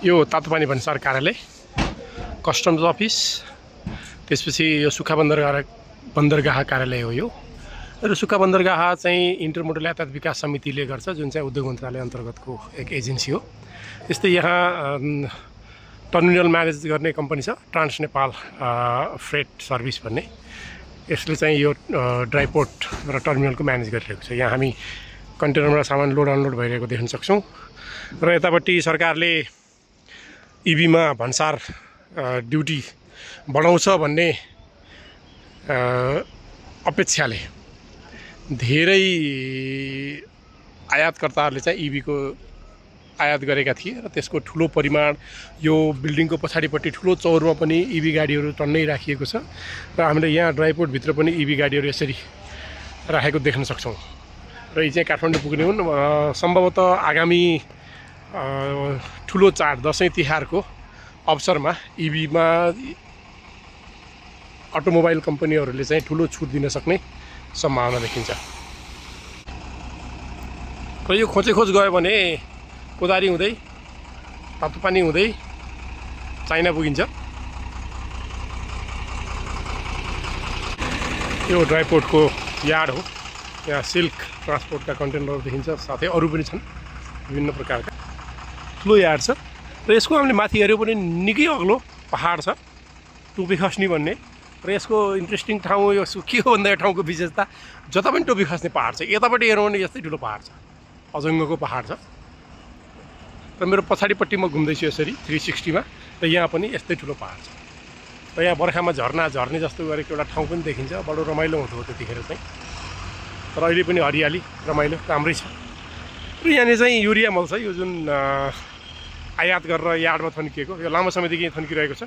यो तातोपानी भन्सार कार्यालय, कस्टम्स अफिस, त्यसपछि यो सुक्खा बन्दरगाह कार्यालय हो यो। र सुक्खा बन्दरगाह चाहिँ इन्टरमोडल यातायात विकास समितिले गर्छ, जुन चाहिँ उद्योग मन्त्रालय अन्तर्गतको एक एजेन्सी हो। त्यस्तै यहाँ टर्मिनल म्यानेज गर्ने कम्पनी छ, ट्रान्स नेपाल फ्रेट सर्भिस भन्ने। यसले चाहिँ यो ड्राइपोर्ट र टर्मिनलको म्यानेज गरिरहेको छ। यहाँ हामी कन्टेनरमा सामान लोड अनलोड भइरहेको देख्न सक्छौँ। र यतापट्टि सरकारले इभीमा भन्सार ड्युटी बढाउँछ भन्ने अपेक्षाले धेरै आयातकर्ताहरूले चाहिँ इभीको आयात गरेका थिए र त्यसको ठुलो परिमाण यो बिल्डिङको पछाडिपट्टि ठुलो चौरमा पनि इभी गाडीहरू टन्नै राखिएको छ। र हामीले यहाँ ड्राइपोर्टभित्र पनि इभी गाडीहरू यसरी राखेको देख्न सक्छौँ। र यी चाहिँ काठमाडौँ पुग्ने हुन्। सम्भवतः आगामी ठुलो चाड दसैँ तिहारको अवसरमा इभीमा अटोमोबाइल कम्पनीहरूले चाहिँ ठुलो छुट दिन सक्ने सम्भावना देखिन्छ। र यो खोचेखोच गयो भने कोदारी हुँदै तातोपानी हुँदै चाइना पुगिन्छ। यो ड्राइपोर्टको यार्ड हो। यहाँ सिल्क ट्रान्सपोर्टका कन्टेनरहरू देखिन्छ, साथै अरू पनि छन् विभिन्न प्रकारका। ठुलो यार्ड छ र यसको हामीले माथि हेऱ्यो भने निकै अग्लो पहाड छ, टोपी खस्नी भन्ने। र यसको इन्ट्रेस्टिङ ठाउँ यसको के हो भन्दा यो ठाउँको विशेषता जता पनि टोपी खस्ने पहाड छ। यतापट्टि हेरौँ भने यस्तै ठुलो पहाड छ, अजङ्गको पहाड छ। र मेरो पछाडिपट्टि म घुम्दैछु यसरी 360मा, र यहाँ पनि यस्तै ठुलो पहाड छ। र यहाँ बर्खामा झर्ना झर्ने जस्तो गरेको एउटा ठाउँ पनि देखिन्छ। बडो रमाइलो हुन्थ्यो त्यतिखेर चाहिँ। तर अहिले पनि हरियाली रमाइलो राम्रै छ। र यहाँनिर चाहिँ युरिया मल छ, यो जुन आयात गरेर यार्डमा थन्किएको, यो लामो समयदेखि थन्किरहेको छ।